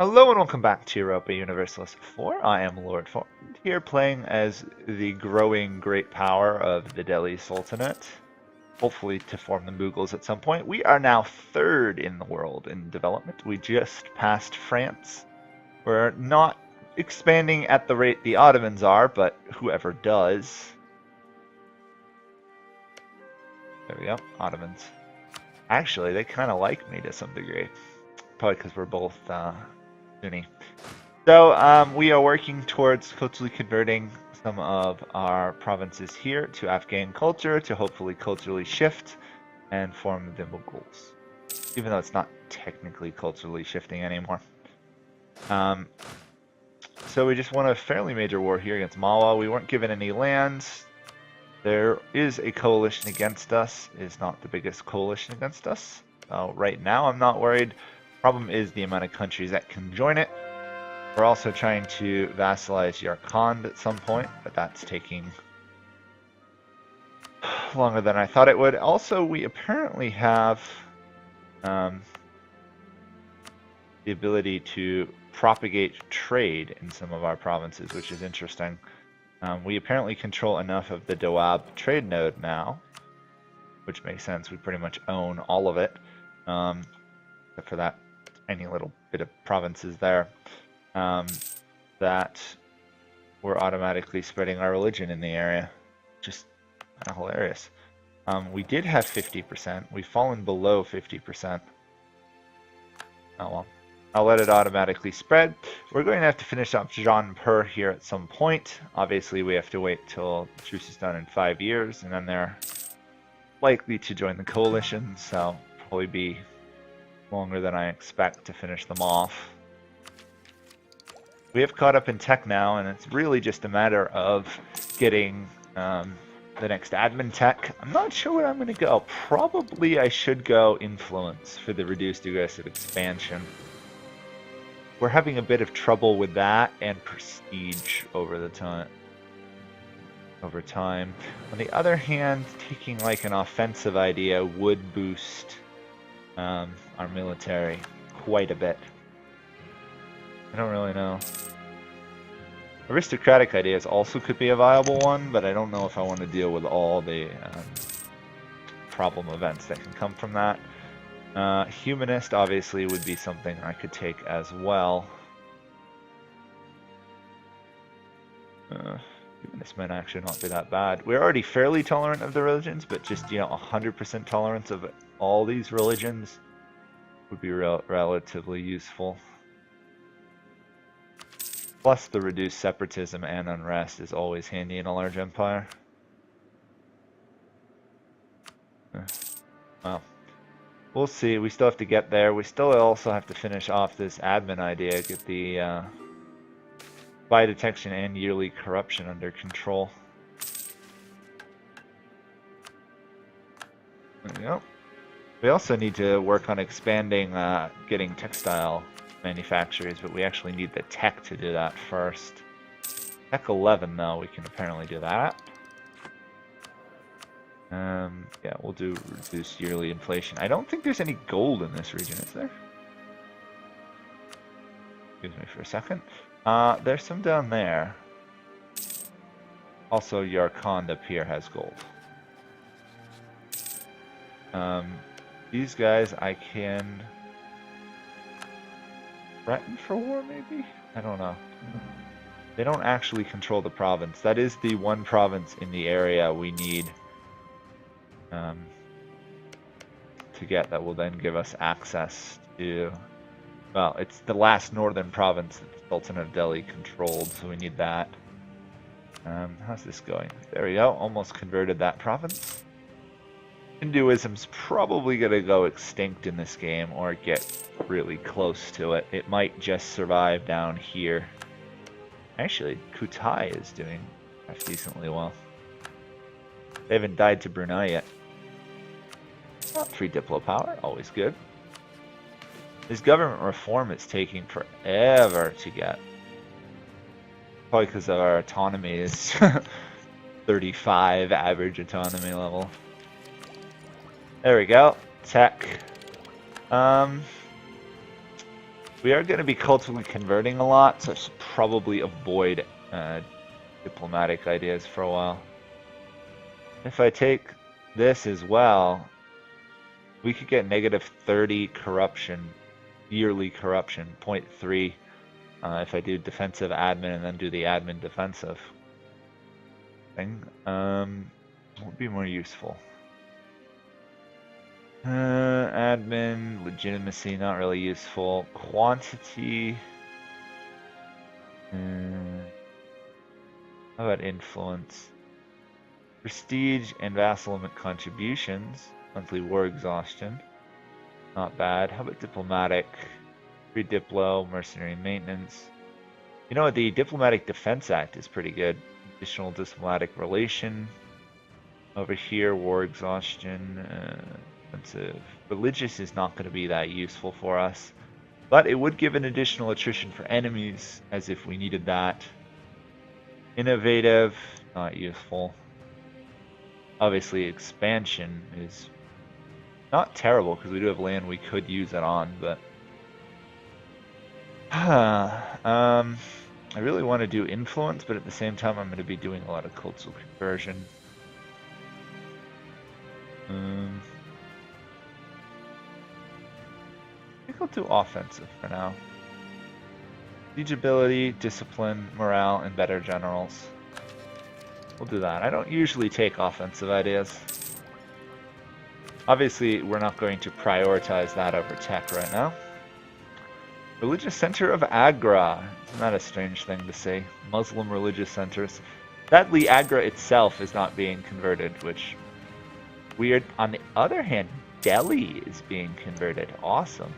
Hello and welcome back to Europa Universalis 4. I am Lord Forwind, here playing as the growing great power of the Delhi Sultanate, hopefully to form the Mughals at some point. We are now third in the world in development. We just passed France. We're not expanding at the rate the Ottomans are, but whoever does. There we go, Ottomans. Actually, they kind of like me to some degree. Probably because we're both Sunni. So we are working towards culturally converting some of our provinces here to Afghan culture to hopefully culturally shift and form the Mughals. Even though it's not technically culturally shifting anymore. So we just won a fairly major war here against Malwa. We weren't given any lands. There is a coalition against us. It's not the biggest coalition against us. Right now I'm not worried. Problem is the amount of countries that can join it. We're also trying to vassalize Yarkand at some point, but that's taking longer than I thought it would. Also, we apparently have the ability to propagate trade in some of our provinces, which is interesting. We apparently control enough of the Doab trade node now, which makes sense. We pretty much own all of it, except for that tiny little bit of provinces there, that we're automatically spreading our religion in the area. Just kind of hilarious. We did have 50%. We've fallen below 50%. Oh well. I'll let it automatically spread. We're going to have to finish up Jaunpur here at some point. Obviously, we have to wait till the truce is done in 5 years, and then they're likely to join the coalition, so probably be longer than I expect to finish them off. We have caught up in tech now, and it's really just a matter of getting the next admin tech. I'm not sure where I'm going to go. Probably I should go influence for the reduced aggressive expansion. We're having a bit of trouble with that and prestige over time. On the other hand, taking like an offensive idea would boost our military quite a bit. I don't really know. Aristocratic ideas also could be a viable one, but I don't know if I want to deal with all the problem events that can come from that. Humanist obviously would be something I could take as well. Humanist might actually not be that bad. We're already fairly tolerant of the religions, but just, 100% tolerance of all these religions would be relatively useful. Plus the reduced separatism and unrest is always handy in a large empire. Well, we'll see. We still have to get there. We still also have to finish off this admin idea, get the spy detection and yearly corruption under control. There we go. We also need to work on expanding, getting textile manufacturers, but we actually need the tech to do that first. Tech 11, though, we can apparently do that. Yeah, we'll do reduced yearly inflation. I don't think there's any gold in this region, is there? Excuse me for a second. There's some down there. Also, Yarkand up here has gold. These guys I can threaten for war, maybe? I don't know. They don't actually control the province. That is the one province in the area we need to get that will then give us access to... Well, it's the last northern province that the Sultanate of Delhi controlled, so we need that. How's this going? There we go, almost converted that province. Hinduism's probably going to go extinct in this game or get really close to it. It might just survive down here. Actually, Kutai is doing decently well. They haven't died to Brunei yet. Not free Diplo power, always good. This government reform is taking forever to get. Probably because of our autonomy is 35 average autonomy level. There we go. Tech. We are going to be culturally converting a lot, so I should probably avoid diplomatic ideas for a while. If I take this as well, we could get negative 30 corruption, yearly corruption, 0.3, if I do defensive admin and then do the admin defensive thing. What would be more useful? Admin, legitimacy, not really useful. Quantity. How about influence? Prestige and vassalament contributions. Monthly war exhaustion. Not bad. How about diplomatic? Free diplo, mercenary maintenance. You know what? The Diplomatic Defense Act is pretty good. Additional diplomatic relation. Over here, war exhaustion. Religious is not going to be that useful for us, but it would give an additional attrition for enemies, as if we needed that. Innovative, not useful. Obviously, expansion is not terrible because we do have land we could use it on, but I really want to do influence, but at the same time, I'm going to be doing a lot of cultural conversion. I think I'll do offensive for now. Siegeability, discipline, morale, and better generals. We'll do that. I don't usually take offensive ideas. Obviously, we're not going to prioritize that over tech right now. Religious center of Agra. Isn't that a strange thing to say? Muslim religious centers. Sadly, Agra itself is not being converted, which weird. On the other hand, Delhi is being converted. Awesome.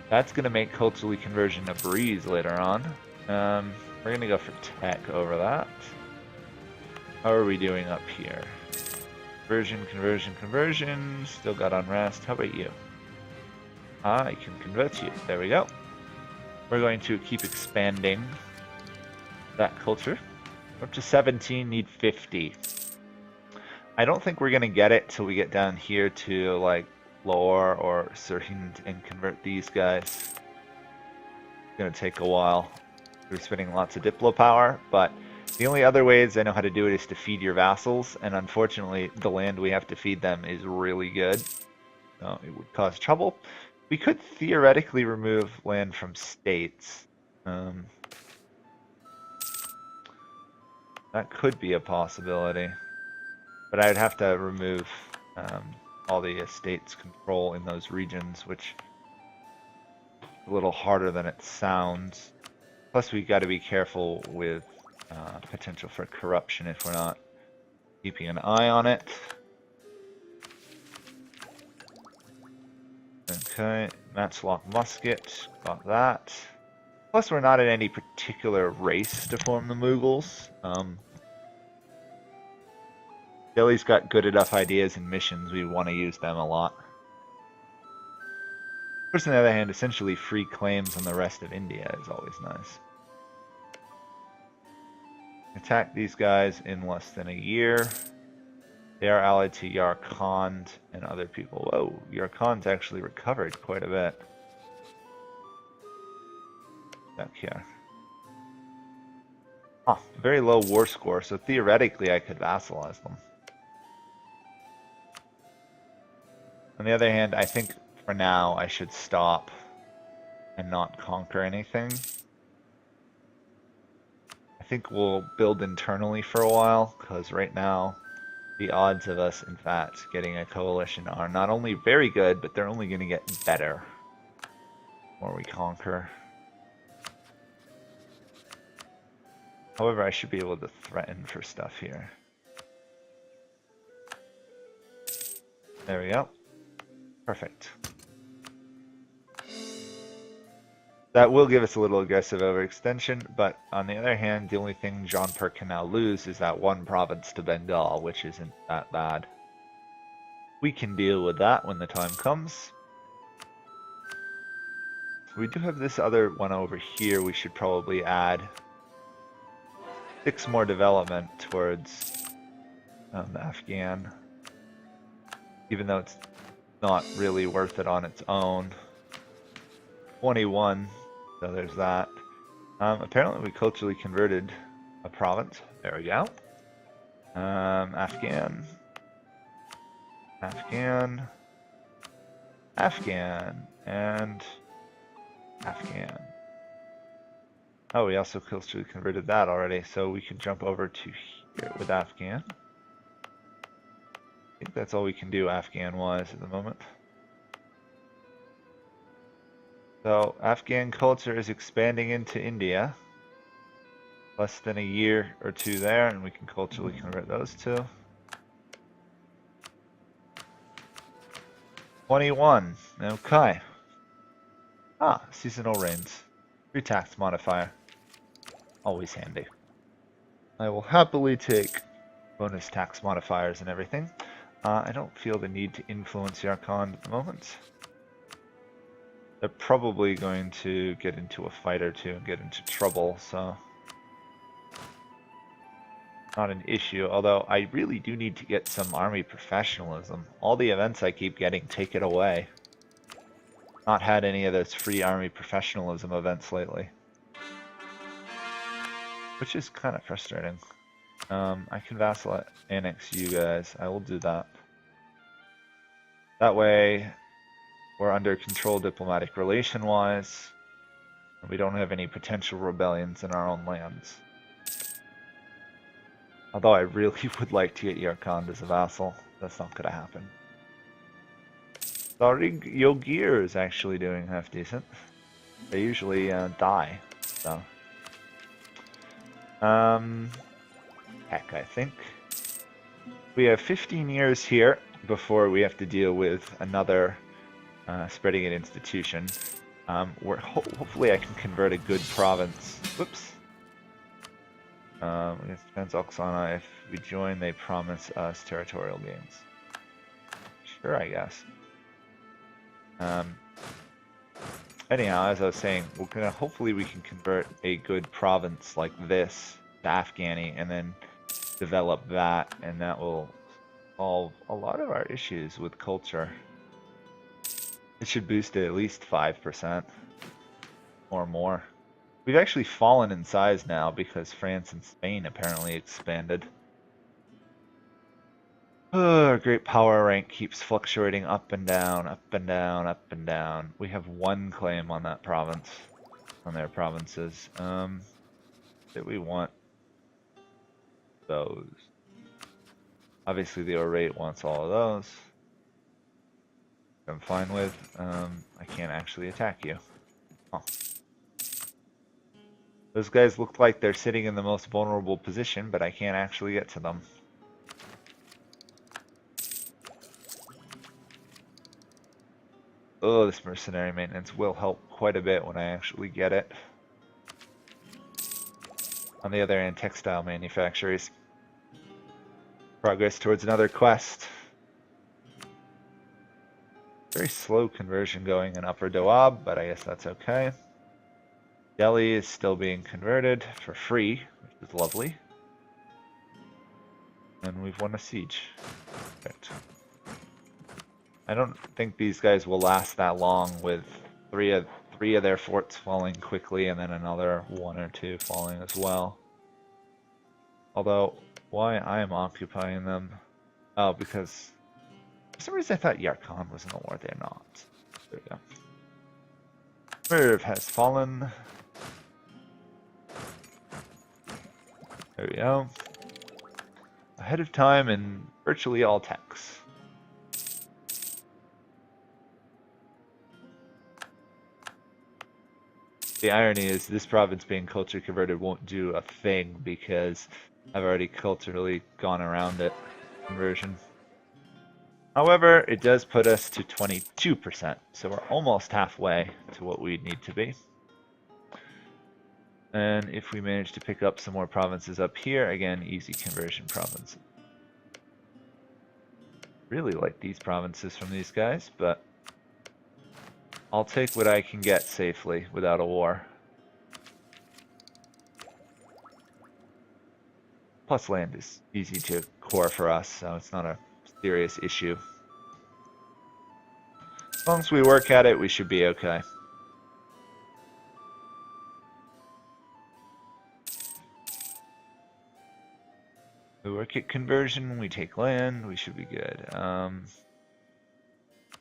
That's going to make culturally conversion a breeze later on. We're going to go for tech over that. How are we doing up here? Conversion, conversion, conversion. Still got unrest. How about you? I can convert you. There we go. We're going to keep expanding that culture. We're up to 17, need 50. I don't think we're going to get it till we get down here to like Lore or Serhind and convert these guys. It's going to take a while. We're spending lots of Diplo power, but the only other ways I know how to do it is to feed your vassals, and unfortunately the land we have to feed them is really good. So it would cause trouble. We could theoretically remove land from states. That could be a possibility. But I would have to remove all the estates control in those regions, which is a little harder than it sounds. Plus, we got to be careful with potential for corruption if we're not keeping an eye on it. Okay, matchlock musket, got that. Plus, we're not in any particular race to form the Mughals. Delhi's got good enough ideas and missions, we want to use them a lot. Of course, on the other hand, essentially free claims on the rest of India is always nice. Attack these guys in less than a year. They are allied to Yarkand and other people. Whoa, Yarkand's actually recovered quite a bit. Back here. Huh, very low war score, so theoretically I could vassalize them. On the other hand, I think for now I should stop and not conquer anything. I think we'll build internally for a while, because right now the odds of us, in fact, getting a coalition are not only very good, but they're only going to get better the more we conquer. However, I should be able to threaten for stuff here. There we go. Perfect. That will give us a little aggressive overextension, but on the other hand, the only thing Jaunpur can now lose is that one province to Bengal, which isn't that bad. We can deal with that when the time comes. We do have this other one over here we should probably add. 6 more development towards Afghan, even though it's not really worth it on its own. 21, so there's that. Apparently we culturally converted a province. There we go. Afghan, Afghan, Afghan, and Afghan. Oh, we also culturally converted that already, so we can jump over to here with Afghan. I think that's all we can do Afghan-wise at the moment. So, Afghan culture is expanding into India. Less than a year or two there, and we can culturally convert those two. 21. Okay. Ah, seasonal rains. Free tax modifier. Always handy. I will happily take bonus tax modifiers and everything. I don't feel the need to influence Yarkand at the moment. They're probably going to get into a fight or two and get into trouble, so not an issue. Although I really do need to get some army professionalism. All the events I keep getting take it away. Not had any of those free army professionalism events lately, which is kind of frustrating. I can vassal annex you guys. I will do that. That way, we're under control diplomatic relation-wise, and we don't have any potential rebellions in our own lands. Although I really would like to get Yarkand as a vassal. That's not going to happen. Sorry, Yogir is actually doing half decent. They usually die, so. Heck, I think. We have 15 years here before we have to deal with another spreading an institution. Hopefully I can convert a good province. Whoops. Against Defense Oksana, if we join, they promise us territorial gains. Sure, I guess. Anyhow, as I was saying, hopefully we can convert a good province like this to Afghani, and then develop that, and that will solve a lot of our issues with culture. It should boost it at least 5% or more. We've actually fallen in size now because France and Spain apparently expanded. Our great power rank keeps fluctuating up and down, up and down, up and down. We have one claim on that province, on their provinces. Did we want those? Obviously the orate wants all of those. I'm fine with. I can't actually attack you. Oh. Those guys look like they're sitting in the most vulnerable position, but I can't actually get to them. Oh, this mercenary maintenance will help quite a bit when I actually get it. On the other hand, textile manufacturers. Progress towards another quest. Very slow conversion going in Upper Doab, but I guess that's okay. Delhi is still being converted for free, which is lovely. And we've won a siege. Perfect. I don't think these guys will last that long with three of their forts falling quickly and then another one or two falling as well. Although, why I am occupying them? Oh, because for some reason I thought Yarkand was in the war. They're not. There we go. Merv has fallen. There we go. Ahead of time in virtually all techs. The irony is this province being culture converted won't do a thing because I've already culturally gone around it. Conversion. However, it does put us to 22%, so we're almost halfway to what we need to be. And if we manage to pick up some more provinces up here, again, easy conversion provinces. Really like these provinces from these guys, but I'll take what I can get safely without a war. Plus land is easy to core for us, so it's not a serious issue. As long as we work at it, we should be okay. We work at conversion, we take land, we should be good.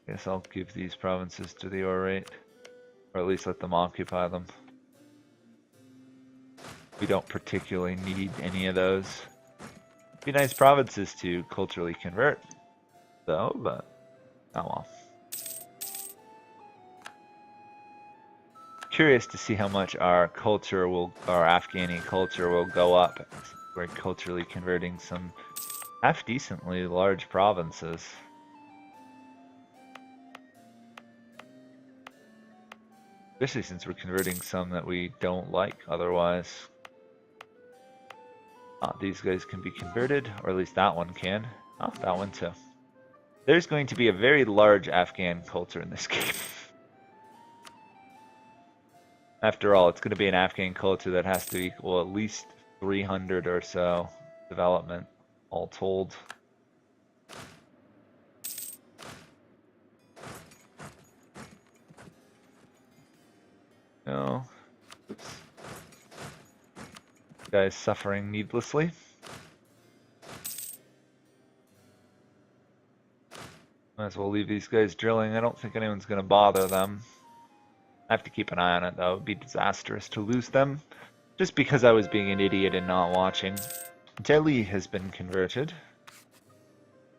Guess I'll give these provinces to the Orate, or at least let them occupy them. We don't particularly need any of those. Be nice provinces to culturally convert, though, but oh well. Curious to see how much our Afghani culture will go up. We're culturally converting some half decently large provinces. Especially since we're converting some that we don't like otherwise. These guys can be converted, or at least that one can. Oh, that one too. There's going to be a very large Afghan culture in this game. After all, it's going to be an Afghan culture that has to equal at least 300 or so development, all told. No. Oops. Guy's suffering needlessly. Might as well leave these guys drilling. I don't think anyone's going to bother them. I have to keep an eye on it though. It would be disastrous to lose them. Just because I was being an idiot and not watching. Delhi has been converted.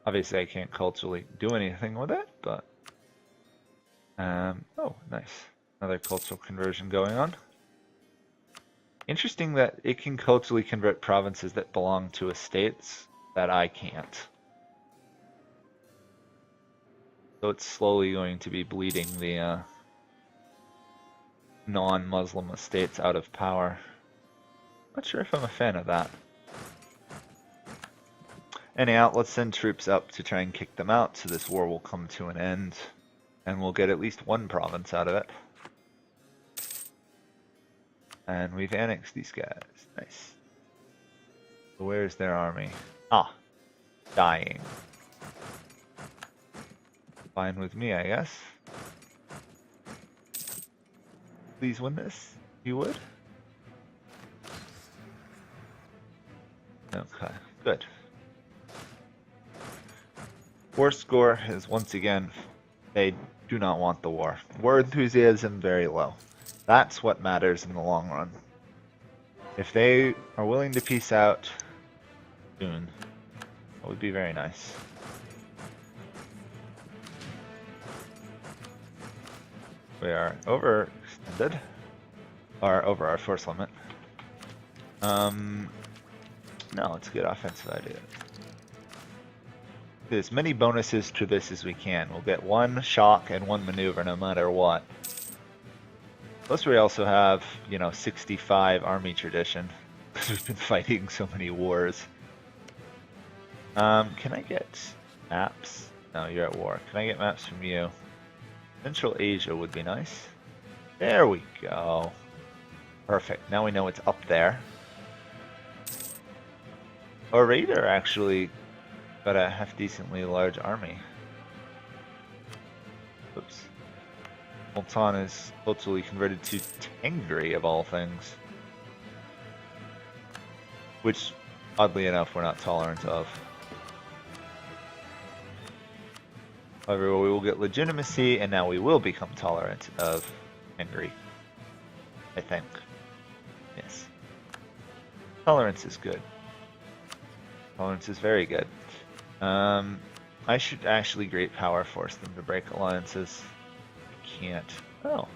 Obviously I can't culturally do anything with it, but... oh, nice. Another cultural conversion going on. Interesting that it can culturally convert provinces that belong to estates that I can't. So it's slowly going to be bleeding the non-Muslim estates out of power. Not sure if I'm a fan of that. Anyhow, let's send troops up to try and kick them out so this war will come to an end. And we'll get at least one province out of it. And we've annexed these guys. Nice. So where's their army? Ah, dying. Fine with me, I guess. Please win this, if you would. Okay, good. War score is once again, they do not want the war. War enthusiasm very low. That's what matters in the long run. If they are willing to peace out soon, that would be very nice. We are overextended, or over our force limit. No, let's get offensive ideas. Get as many bonuses to this as we can. We'll get one shock and one maneuver no matter what. Plus we also have, 65 army tradition. Because we've been fighting so many wars. Can I get maps? No, you're at war. Can I get maps from you? Central Asia would be nice. There we go. Perfect. Now we know it's up there. Our raider actually got a half-decently large army. Oops. Multan is culturally converted to Tengri, of all things. Which, oddly enough, we're not tolerant of. However, we will get legitimacy, and now we will become tolerant of Tengri. I think. Yes. Tolerance is good. Tolerance is very good. I should actually great power force them to break alliances. I can't. Oh.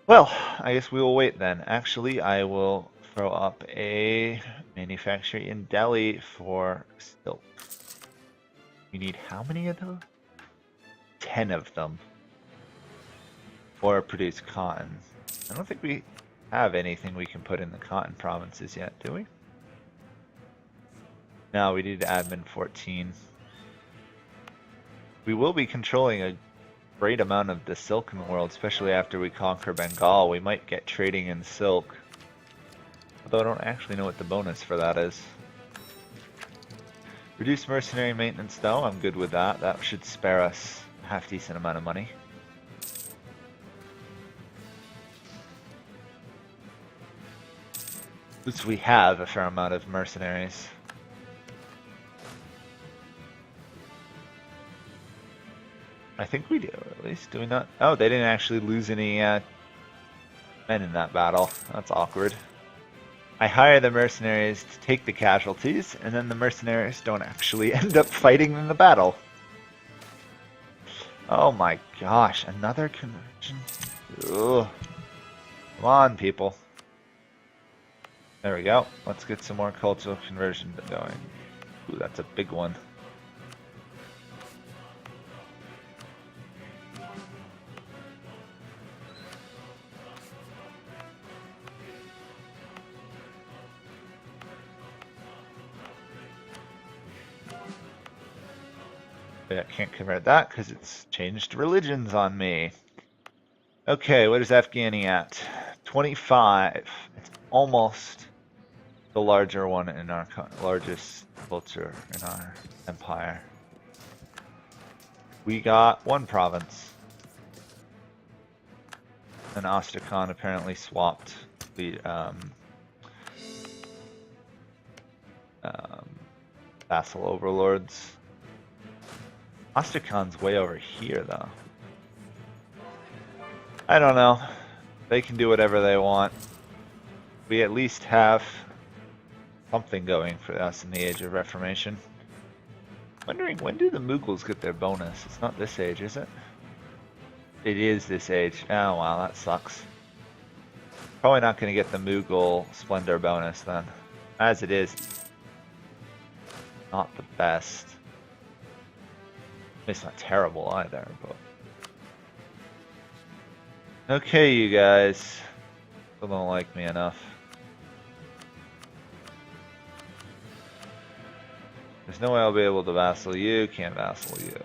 Well, I guess we will wait then. Actually, I will throw up a manufactory in Delhi for silk. We need how many of those? 10 of them. Or produce cotton. I don't think we have anything we can put in the cotton provinces yet, do we? No, we need admin 14. We will be controlling a great amount of the silk in the world, especially after we conquer Bengal. We might get trading in silk. Although I don't actually know what the bonus for that is. Reduce mercenary maintenance though, I'm good with that. That should spare us a half-decent amount of money. Which we have a fair amount of mercenaries. I think we do, at least. Do we not? Oh, they didn't actually lose any men in that battle. That's awkward. I hire the mercenaries to take the casualties, and then the mercenaries don't actually end up fighting in the battle. Oh my gosh, another conversion? Ugh. Come on, people. There we go. Let's get some more cultural conversion going. Ooh, that's a big one. But I can't convert that because it's changed religions on me. Okay, what is Afghani at? 25. It's almost the larger one in our largest culture in our empire. We got one province. And Astrakhan apparently swapped the vassal overlords. Astrakhan's way over here, though. I don't know. They can do whatever they want. We at least have something going for us in the Age of Reformation. Wondering, when do the Mughals get their bonus? It's not this age, is it? It is this age. Oh, wow, that sucks. Probably not going to get the Mughal Splendor bonus then. As it is, not the best. It's not terrible either, but... Okay, you guys. Still don't like me enough. There's no way I'll be able to vassal you. Can't vassal you.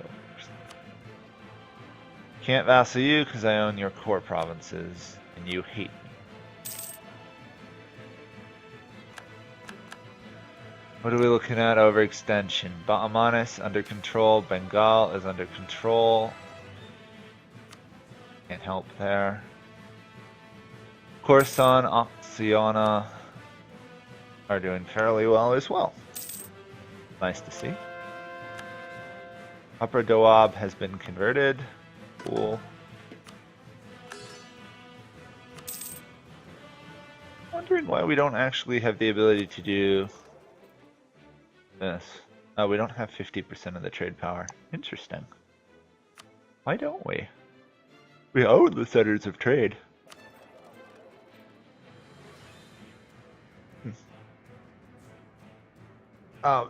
Can't vassal you because I own your core provinces and you hate me. What are we looking at? Overextension. Ba'amanis under control. Bengal is under control. Can't help there. Khorasan, Oxiana are doing fairly well as well. Nice to see. Upper Doab has been converted. Cool. Wondering why we don't actually have the ability to do this. Oh, we don't have 50% of the trade power. Interesting. Why don't we? We own the centers of trade.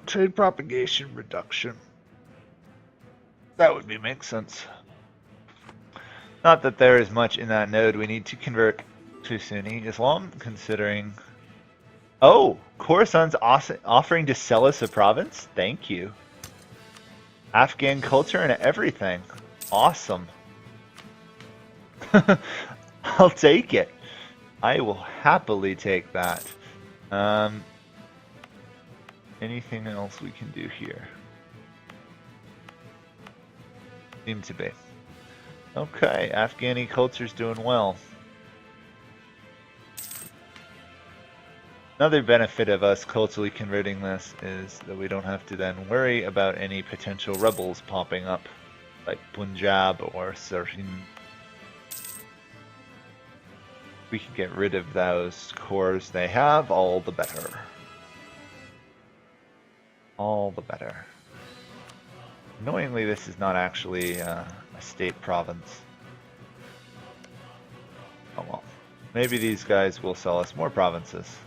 Trade propagation reduction. That would make sense. Not that there is much in that node we need to convert to Sunni Islam, considering... Oh! Khorasan's offering to sell us a province? Thank you. Afghan culture and everything. Awesome. I'll take it. I will happily take that. Anything else we can do here? Seem to be. Okay, Afghani culture's doing well. Another benefit of us culturally converting this is that we don't have to then worry about any potential rebels popping up, like Punjab or Sirhind. We can get rid of those cores they have, all the better. All the better. Annoyingly, this is not actually a state province. Oh well. Maybe these guys will sell us more provinces.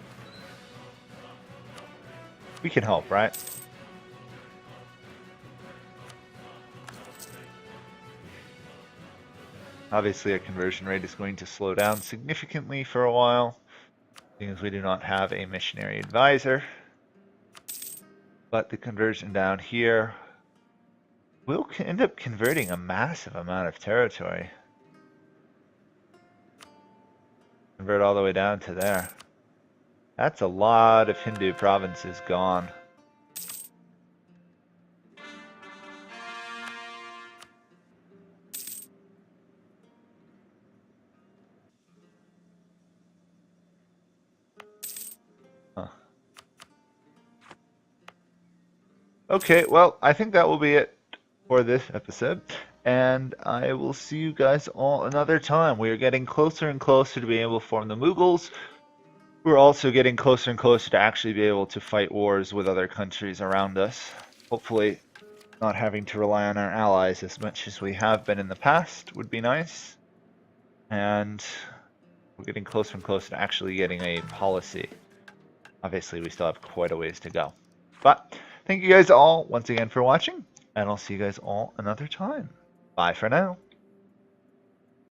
We can help, right? Obviously, our conversion rate is going to slow down significantly for a while, because we do not have a missionary advisor. But the conversion down here will end up converting a massive amount of territory. Convert all the way down to there. That's a lot of Hindu provinces gone. Okay, well, I think that will be it for this episode. And I will see you guys all another time. We are getting closer and closer to being able to form the Mughals. We're also getting closer and closer to actually be able to fight wars with other countries around us. Hopefully, not having to rely on our allies as much as we have been in the past would be nice. And we're getting closer and closer to actually getting a policy. Obviously, we still have quite a ways to go. But thank you guys all once again for watching, and I'll see you guys all another time. Bye for now.